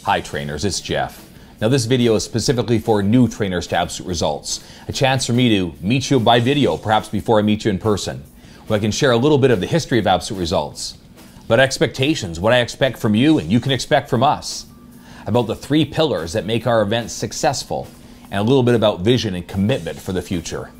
Hi trainers, it's Jeff. Now this video is specifically for new trainers to Absolute Results. A chance for me to meet you by video, perhaps before I meet you in person, where I can share a little bit of the history of Absolute Results, about expectations, what I expect from you and you can expect from us, about the 3 pillars that make our events successful, and a little bit about vision and commitment for the future.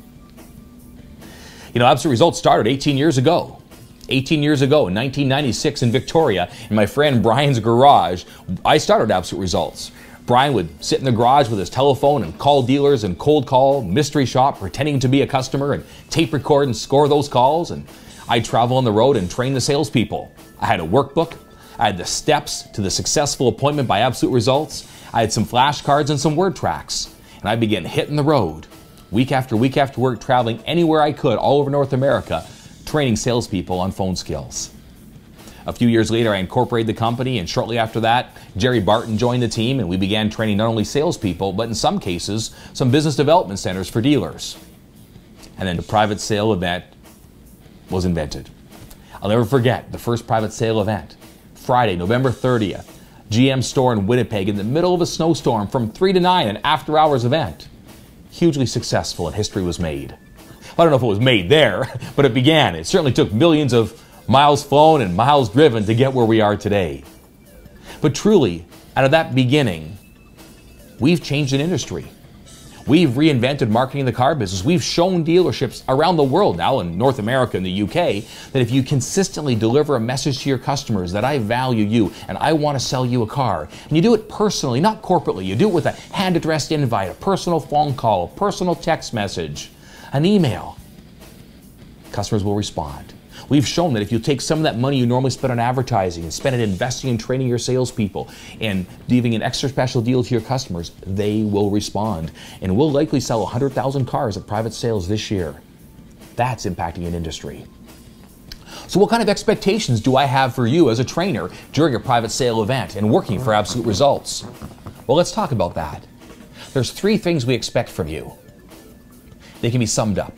You know, Absolute Results started 18 years ago. 18 years ago, in 1996 in Victoria, in my friend Brian's garage, I started Absolute Results. Brian would sit in the garage with his telephone and call dealers and cold call, mystery shop, pretending to be a customer and tape record and score those calls. And I'd travel on the road and train the salespeople. I had a workbook. I had the steps to the successful appointment by Absolute Results. I had some flashcards and some word tracks. And I began hitting the road, week after week after work, traveling anywhere I could all over North America, training salespeople on phone skills. A few years later, I incorporated the company, and shortly after that, Jerry Barton joined the team, and we began training not only salespeople, but in some cases, some business development centers for dealers. And then the private sale event was invented. I'll never forget the first private sale event. Friday, November 30th, GM store in Winnipeg in the middle of a snowstorm from 3 to 9, an after-hours event. Hugely successful, and history was made. I don't know if it was made there, but it began. It certainly took millions of miles flown and miles driven to get where we are today. But truly, out of that beginning, we've changed an industry. We've reinvented marketing the car business. We've shown dealerships around the world, now in North America and the UK, that if you consistently deliver a message to your customers that I value you and I want to sell you a car, and you do it personally, not corporately, you do it with a hand-addressed invite, a personal phone call, a personal text message, an email, customers will respond. We've shown that if you take some of that money you normally spend on advertising and spend it investing in training your salespeople and giving an extra special deal to your customers, they will respond. And we'll likely sell 100,000 cars at private sales this year. That's impacting an industry. So what kind of expectations do I have for you as a trainer during a private sale event and working for Absolute Results? Well, let's talk about that. There's 3 things we expect from you. They can be summed up.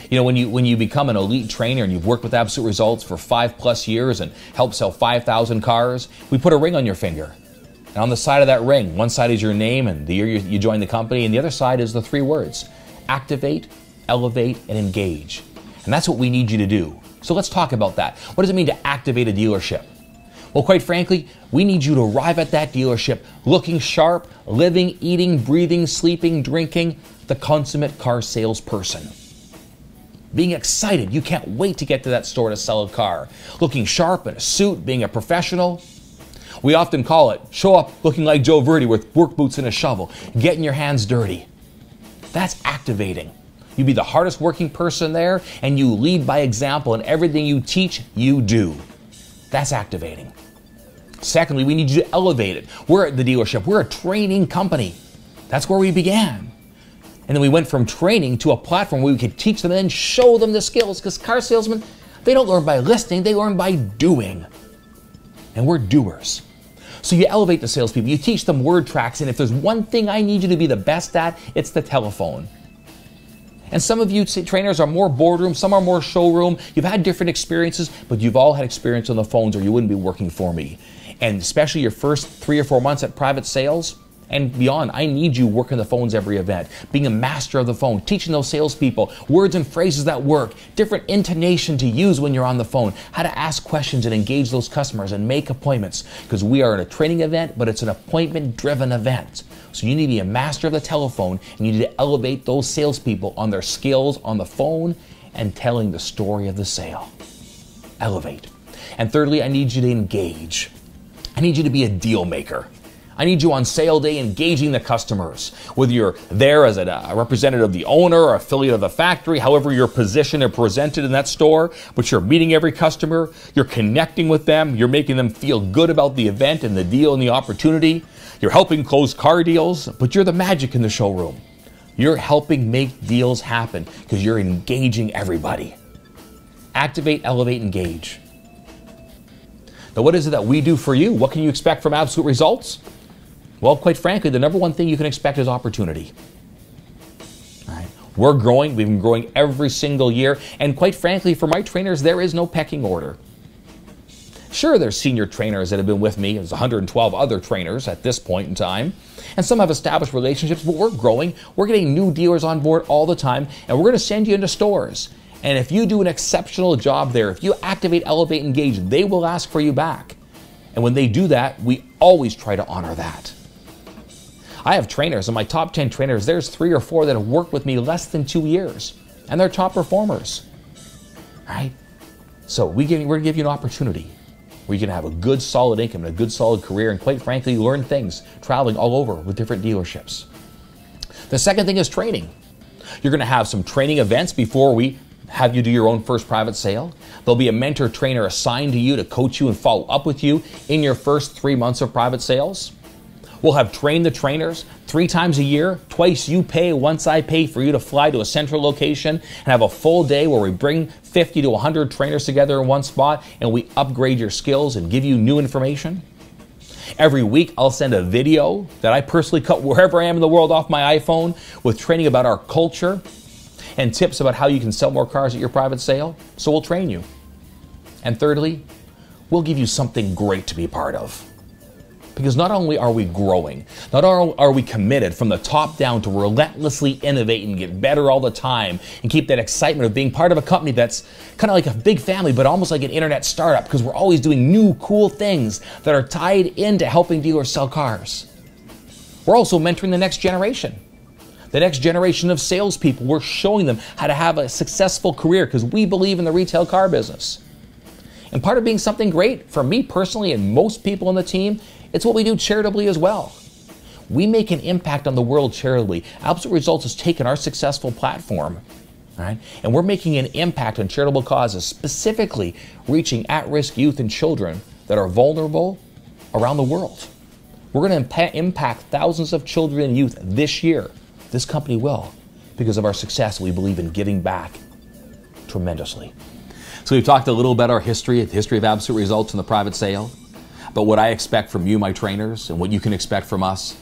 You know, when you become an elite trainer and you've worked with Absolute Results for 5+ years and helped sell 5,000 cars, we put a ring on your finger. And on the side of that ring, one side is your name and the year you joined the company, and the other side is the 3 words: activate, elevate, and engage. And that's what we need you to do. So let's talk about that. What does it mean to activate a dealership? Well, quite frankly, we need you to arrive at that dealership looking sharp, living, eating, breathing, sleeping, drinking, the consummate car salesperson. Being excited, you can't wait to get to that store to sell a car. Looking sharp in a suit, being a professional. We often call it, show up looking like Joe Verdi with work boots and a shovel, getting your hands dirty. That's activating. You be the hardest working person there, and you lead by example, and everything you teach, you do. That's activating. Secondly, we need you to elevate it. We're at the dealership. We're a training company. That's where we began. And then we went from training to a platform where we could teach them and then show them the skills, because car salesmen, they don't learn by listening, they learn by doing. And we're doers. So you elevate the salespeople, you teach them word tracks, and if there's one thing I need you to be the best at, it's the telephone. And some of you trainers are more boardroom, some are more showroom. You've had different experiences, but you've all had experience on the phones or you wouldn't be working for me. And especially your first 3 or 4 months at private sales and beyond, I need you working the phones every event, being a master of the phone, teaching those salespeople words and phrases that work, different intonation to use when you're on the phone, how to ask questions and engage those customers and make appointments, because we are at a training event, but it's an appointment-driven event. So you need to be a master of the telephone, and you need to elevate those salespeople on their skills on the phone and telling the story of the sale. Elevate. And thirdly, I need you to engage. I need you to be a deal maker. I need you on sale day engaging the customers, whether you're there as a representative of the owner or affiliate of the factory, however you're positioned and presented in that store, but you're meeting every customer, you're connecting with them, you're making them feel good about the event and the deal and the opportunity, you're helping close car deals, but you're the magic in the showroom. You're helping make deals happen because you're engaging everybody. Activate, elevate, engage. Now, what is it that we do for you? What can you expect from Absolute Results? Well, quite frankly, the number one thing you can expect is opportunity. We're growing. We've been growing every single year. And quite frankly, for my trainers, there is no pecking order. Sure, there's senior trainers that have been with me. There's 112 other trainers at this point in time. And some have established relationships, but we're growing. We're getting new dealers on board all the time, and we're going to send you into stores. And if you do an exceptional job there, if you activate, elevate, engage, they will ask for you back. And when they do that, we always try to honor that. I have trainers, and my top 10 trainers, there's 3 or 4 that have worked with me less than 2 years, and they're top performers. Right? So we're going to give you an opportunity where you can have a good, solid income and a good, solid career, and quite frankly, learn things traveling all over with different dealerships. The second thing is training. You're going to have some training events before we have you do your own first private sale. There'll be a mentor trainer assigned to you to coach you and follow up with you in your first 3 months of private sales. We'll have train the trainers 3 times a year. Twice you pay, once I pay for you to fly to a central location and have a full day where we bring 50 to 100 trainers together in one spot and we upgrade your skills and give you new information. Every week I'll send a video that I personally cut wherever I am in the world off my iPhone with training about our culture and tips about how you can sell more cars at your private sale. So we'll train you. And thirdly, we'll give you something great to be part of. Because not only are we growing, not only are we committed from the top down to relentlessly innovate and get better all the time and keep that excitement of being part of a company that's kind of like a big family, but almost like an internet startup, because we're always doing new, cool things that are tied into helping dealers sell cars. We're also mentoring the next generation. The next generation of salespeople. We're showing them how to have a successful career because we believe in the retail car business. And part of being something great, for me personally and most people on the team, it's what we do charitably as well. We make an impact on the world charitably. Absolute Results has taken our successful platform, right, and we're making an impact on charitable causes, specifically reaching at-risk youth and children that are vulnerable around the world. We're going to impact thousands of children and youth this year. This company will, because of our success. We believe in giving back tremendously. So we've talked a little about our history, the history of Absolute Results in the private sale, but what I expect from you, my trainers, and what you can expect from us.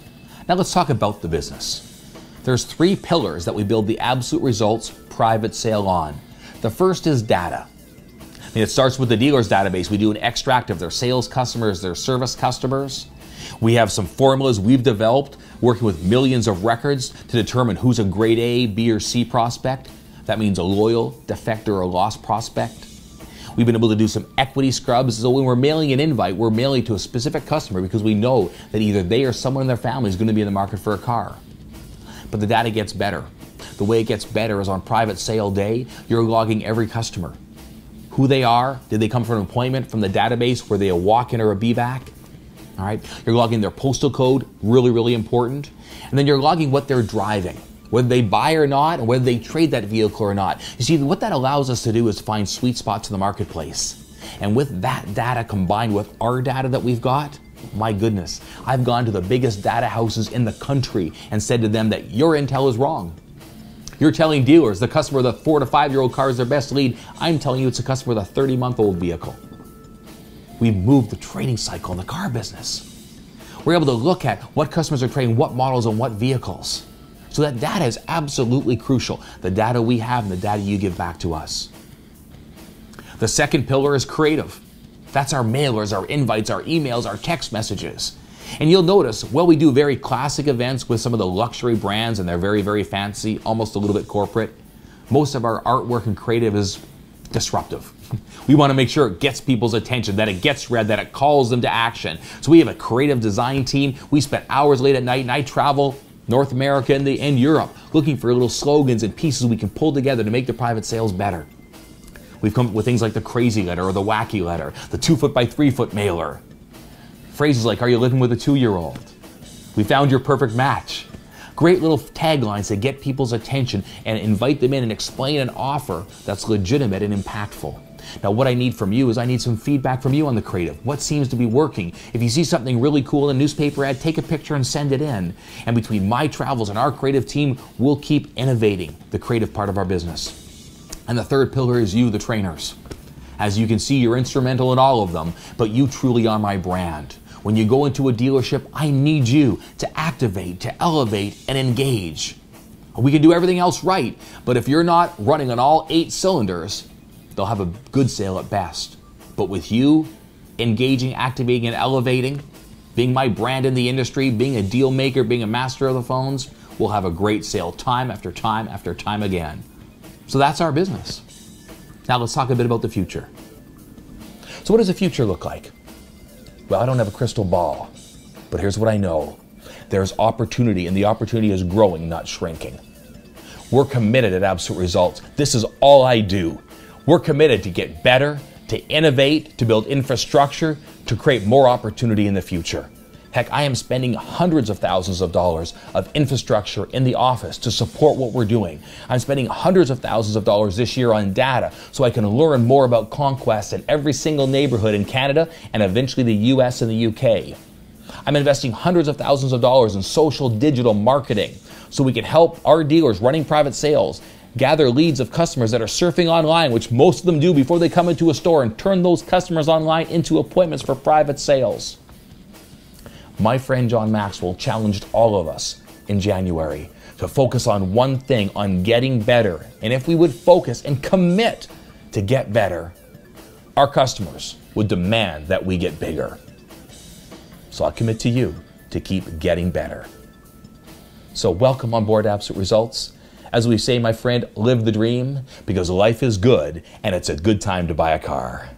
Now let's talk about the business. There's 3 pillars that we build the Absolute Results private sale on. The first is data. It starts with the dealer's database. We do an extract of their sales customers, their service customers. We have some formulas we've developed working with millions of records to determine who's a grade A, B, or C prospect. That means a loyal, defector, or lost prospect. We've been able to do some equity scrubs, so when we're mailing an invite, we're mailing to a specific customer because we know that either they or someone in their family is going to be in the market for a car. But the data gets better. The way it gets better is on private sale day, you're logging every customer. Who they are, did they come from an appointment from the database, were they a walk-in or a be-back? All right, you're logging their postal code, really, really important. And then you're logging what they're driving, whether they buy or not, and whether they trade that vehicle or not. You see, what that allows us to do is find sweet spots in the marketplace. And with that data combined with our data that we've got, my goodness, I've gone to the biggest data houses in the country and said to them that your intel is wrong. You're telling dealers the customer with a 4 to 5-year-old car is their best lead. I'm telling you it's a customer with a 30-month-old vehicle. We've moved the trading cycle in the car business. We're able to look at what customers are trading, what models and what vehicles. So that data is absolutely crucial. The data we have and the data you give back to us. The second pillar is creative. That's our mailers, our invites, our emails, our text messages. And you'll notice, well, we do very classic events with some of the luxury brands and they're very, very fancy, almost a little bit corporate. Most of our artwork and creative is disruptive. We want to make sure it gets people's attention, that it gets read, that it calls them to action. So we have a creative design team. We spend hours late at night and I travel North America and Europe looking for little slogans and pieces we can pull together to make the private sales better. We've come up with things like the crazy letter or the wacky letter, the 2-foot by 3-foot mailer. Phrases like, are you living with a 2-year-old? We found your perfect match. Great little taglines that get people's attention and invite them in and explain an offer that's legitimate and impactful. Now what I need from you is I need some feedback from you on the creative. What seems to be working? If you see something really cool in a newspaper ad, take a picture and send it in. And between my travels and our creative team, we'll keep innovating the creative part of our business. And the third pillar is you, the trainers. As you can see, you're instrumental in all of them, but you truly are my brand. When you go into a dealership, I need you to activate, to elevate, and engage. We can do everything else right, but if you're not running on all 8 cylinders, they'll have a good sale at best. But with you engaging, activating, and elevating, being my brand in the industry, being a deal maker, being a master of the phones, we'll have a great sale time after time after time again. So that's our business. Now let's talk a bit about the future. So what does the future look like? Well, I don't have a crystal ball, but here's what I know. There's opportunity, and the opportunity is growing, not shrinking. We're committed at Absolute Results. This is all I do. We're committed to get better, to innovate, to build infrastructure, to create more opportunity in the future. Heck, I am spending hundreds of thousands of dollars of infrastructure in the office to support what we're doing. I'm spending hundreds of thousands of dollars this year on data so I can learn more about Conquest in every single neighborhood in Canada and eventually the US and the UK. I'm investing hundreds of thousands of dollars in social digital marketing so we can help our dealers running private sales gather leads of customers that are surfing online, which most of them do before they come into a store, and turn those customers online into appointments for private sales. My friend John Maxwell challenged all of us in January to focus on one thing, on getting better. And if we would focus and commit to get better, our customers would demand that we get bigger. So I commit to you to keep getting better. So welcome on board Absolute Results. As we say, my friend, live the dream, because life is good and it's a good time to buy a car.